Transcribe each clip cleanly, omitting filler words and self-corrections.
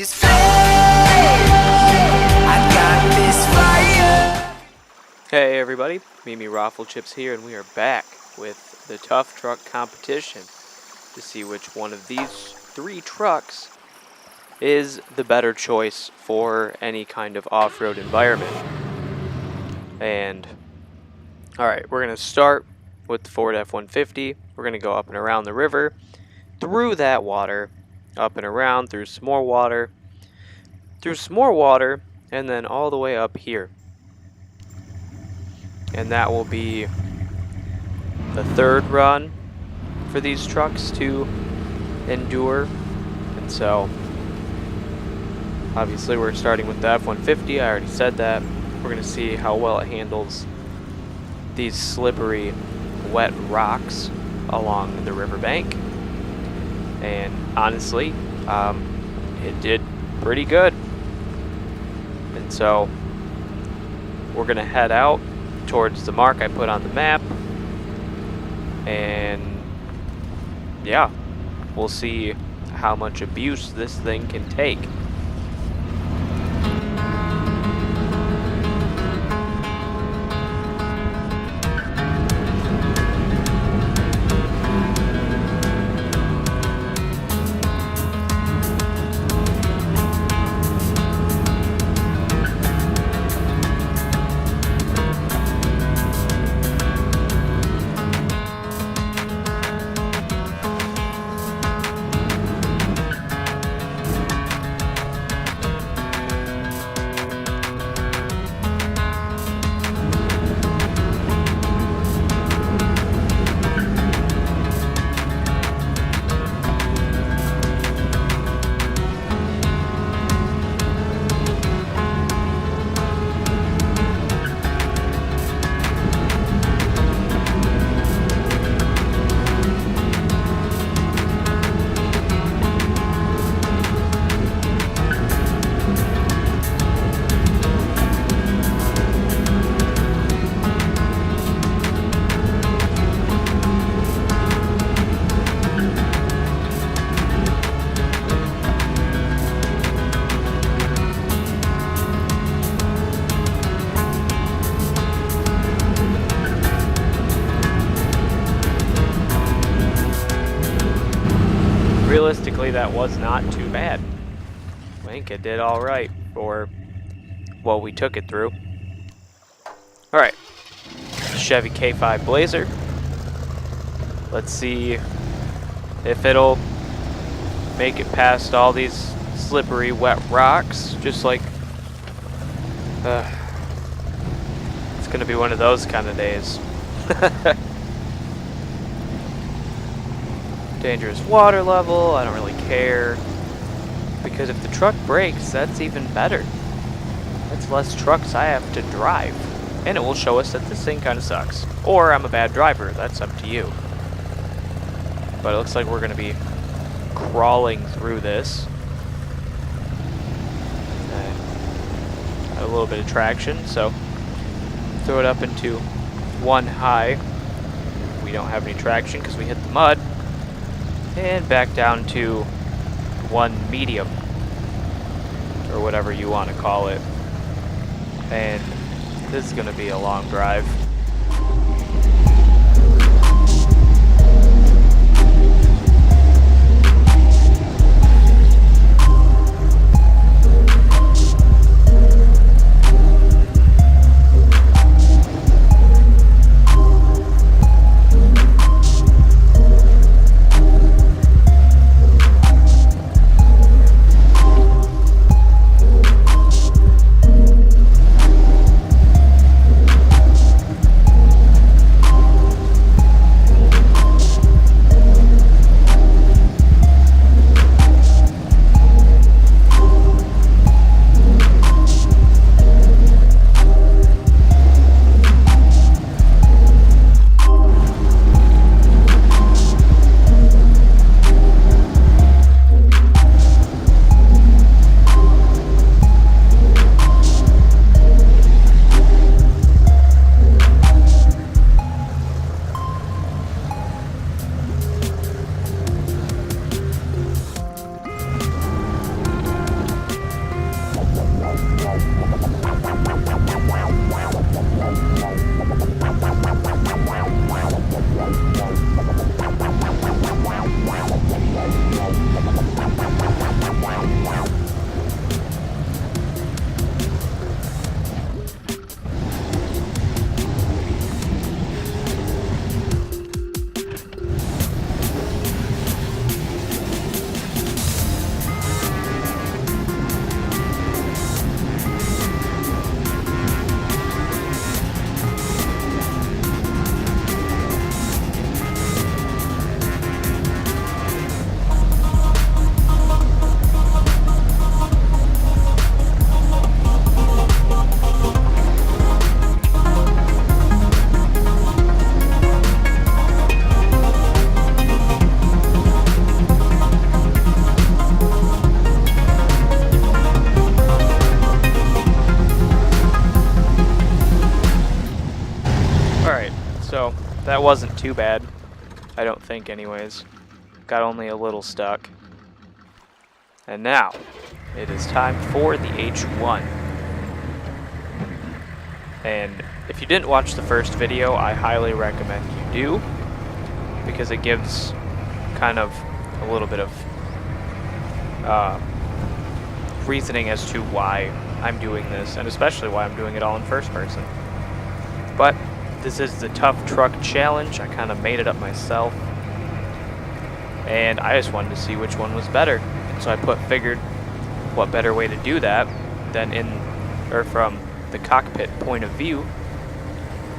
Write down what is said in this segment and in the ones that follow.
these flames. I got this fire. Hey everybody, MEMEroflCHIPPS here, and we are back with the tough truck competition to see which one of these three trucks is the better choice for any kind of off-road environment. And alright, we're going to start with the Ford F-150. We're going to go up and around the river, through that water, up and around, through some more water, and then all the way up here. And that will be the third run for these trucks to endure. And so, obviously we're starting with the F-150, I already said that. We're going to see how well it handles these slippery, wet rocks along the riverbank. And honestly, it did pretty good. And so, we're going to head out towards the mark I put on the map. And yeah, we'll see how much abuse this thing can take. Realistically, that was not too bad. I think it did alright for what we took it through. Alright, Chevy K5 Blazer. Let's see if it'll make it past all these slippery, wet rocks. Just like, it's gonna be one of those kind of days. Dangerous water level, I don't really care, because if the truck breaks, that's even better. That's less trucks I have to drive, and it will show us that this thing kind of sucks. Or I'm a bad driver, that's up to you. But it looks like we're going to be crawling through this. A little bit of traction, so throw it up into one high. We don't have any traction because we hit the mud. And back down to one medium, or whatever you want to call it. And this is going to be a long drive. that wasn't too bad. I don't think anyways. Got only a little stuck. And now, it is time for the H1. And if you didn't watch the first video, I highly recommend you do, because it gives kind of a little bit of reasoning as to why I'm doing this, and especially why I'm doing it all in first person. But this is the Tough Truck Challenge. I kind of made it up myself, and I just wanted to see which one was better. And so I figured what better way to do that than from the cockpit point of view,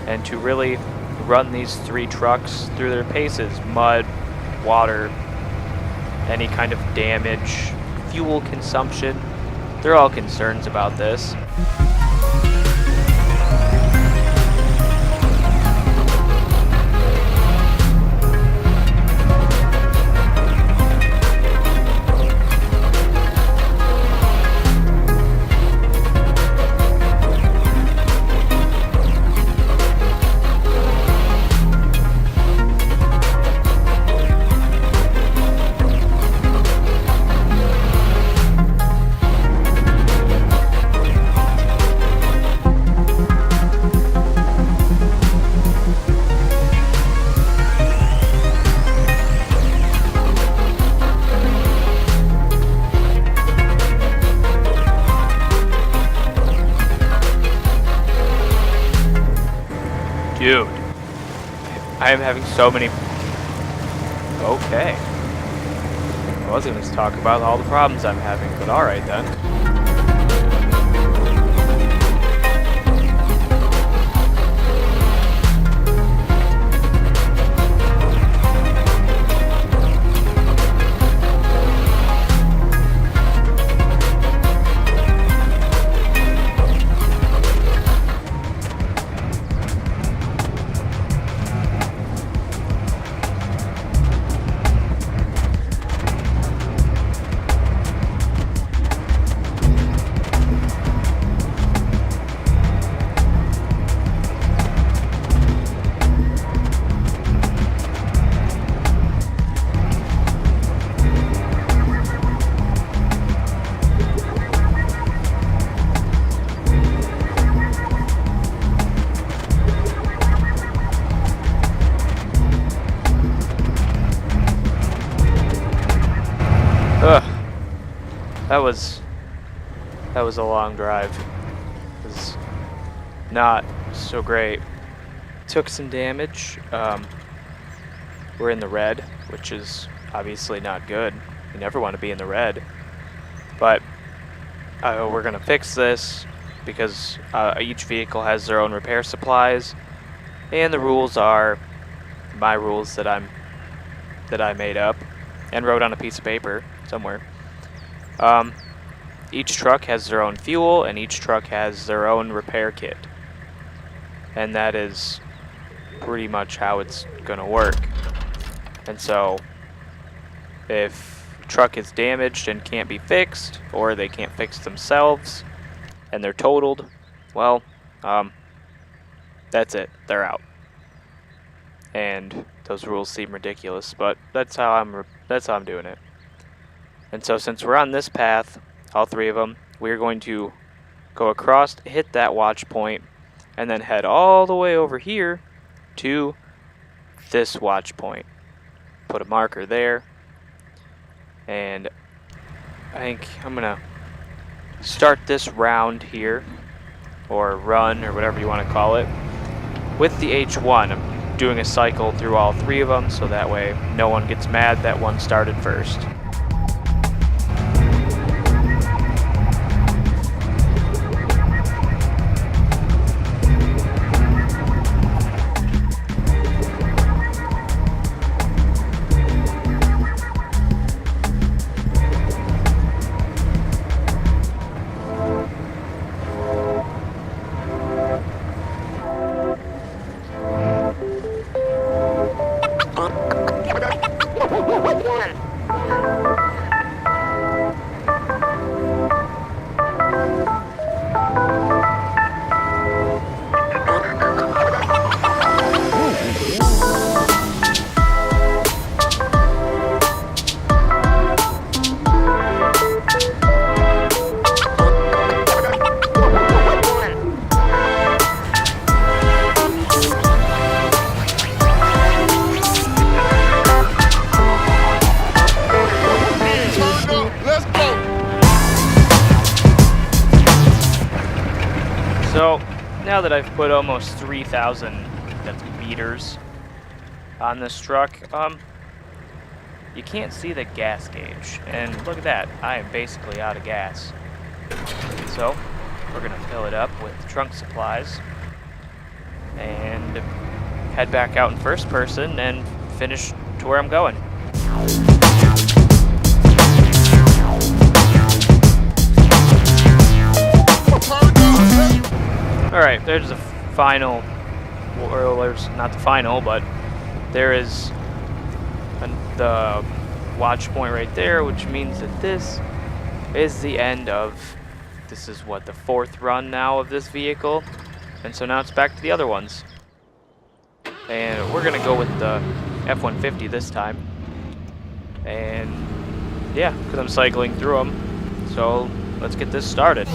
and to really run these three trucks through their paces: mud, water, any kind of damage, fuel consumption. They're all concerns about this. Dude, I am having so many... Okay. I was going to talk about all the problems I'm having, but alright then. That was a long drive. It was not so great. Took some damage. We're in the red, which is obviously not good. You never want to be in the red. But we're gonna fix this because each vehicle has their own repair supplies, and the rules are my rules that I made up and wrote on a piece of paper somewhere. Each truck has their own fuel, and each truck has their own repair kit. And that is pretty much how it's gonna work. And so, if a truck is damaged and can't be fixed, or they can't fix themselves, and they're totaled, well, that's it. They're out. And those rules seem ridiculous, but that's how I'm doing it. And so, since we're on this path, all three of them, we're going to go across, hit that watch point, and then head all the way over here to this watch point. Put a marker there, and I think I'm gonna start this round here, or run, or whatever you want to call it, with the H1. I'm doing a cycle through all three of them, so that way no one gets mad that one started first. now that I've put almost 3,000, that's meters, on this truck, you can't see the gas gauge. And look at that, I am basically out of gas. So, we're gonna fill it up with trunk supplies and head back out in first person and finish to where I'm going. Alright, there's the final, well, there's not the final, but there is the watch point right there, which means that this is the end of, this is what, the 4th run now of this vehicle, and so now it's back to the other ones. And we're gonna go with the F-150 this time, and yeah, because I'm cycling through them, so let's get this started.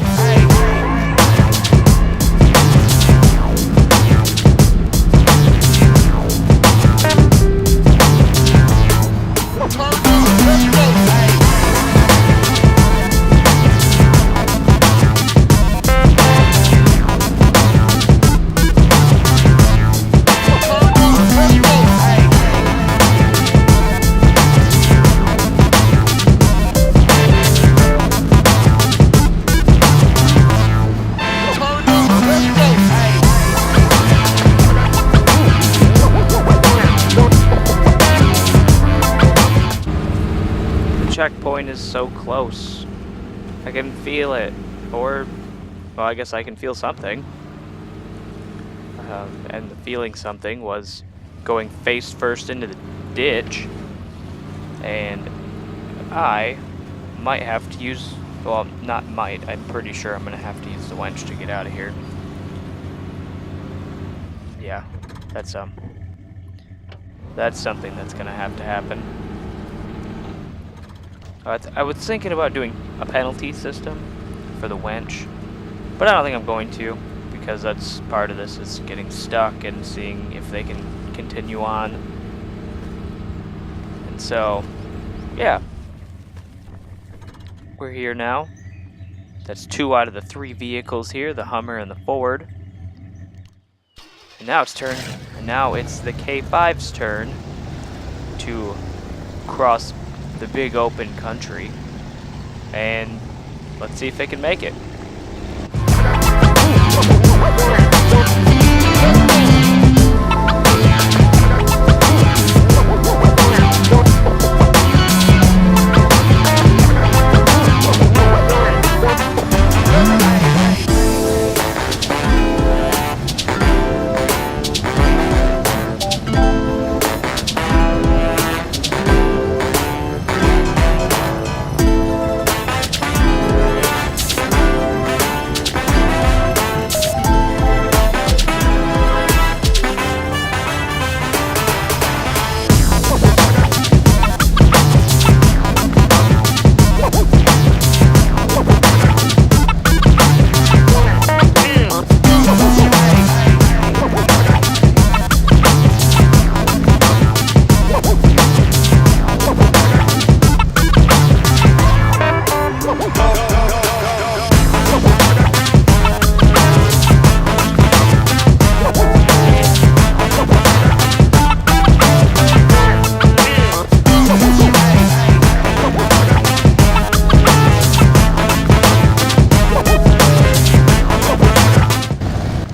Checkpoint is so close. I can feel it, or well, I guess I can feel something. And the feeling something was going face first into the ditch, and I might have to use, well, not might, I'm pretty sure I'm gonna have to use the winch to get out of here. Yeah, that's something that's gonna have to happen. I was thinking about doing a penalty system for the winch, but I don't think I'm going to, because that's part of this, is getting stuck and seeing if they can continue on. And so, yeah. We're here now. That's 2 out of the 3 vehicles here, the Hummer and the Ford. And now it's the K5's turn to cross the big open country, and let's see if they can make it.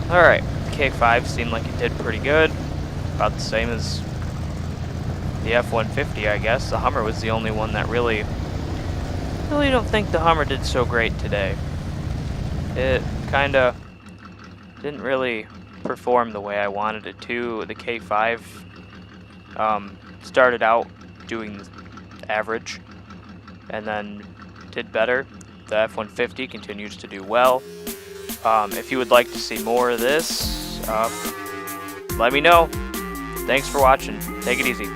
Alright, K5 seemed like it did pretty good. About the same as the F-150, I guess. The Hummer was the only one that really don't think the Hummer did so great today. It kinda didn't really perform the way I wanted it to. The K5 started out doing average and then did better. The F-150 continues to do well. If you would like to see more of this, let me know. Thanks for watching. Take it easy.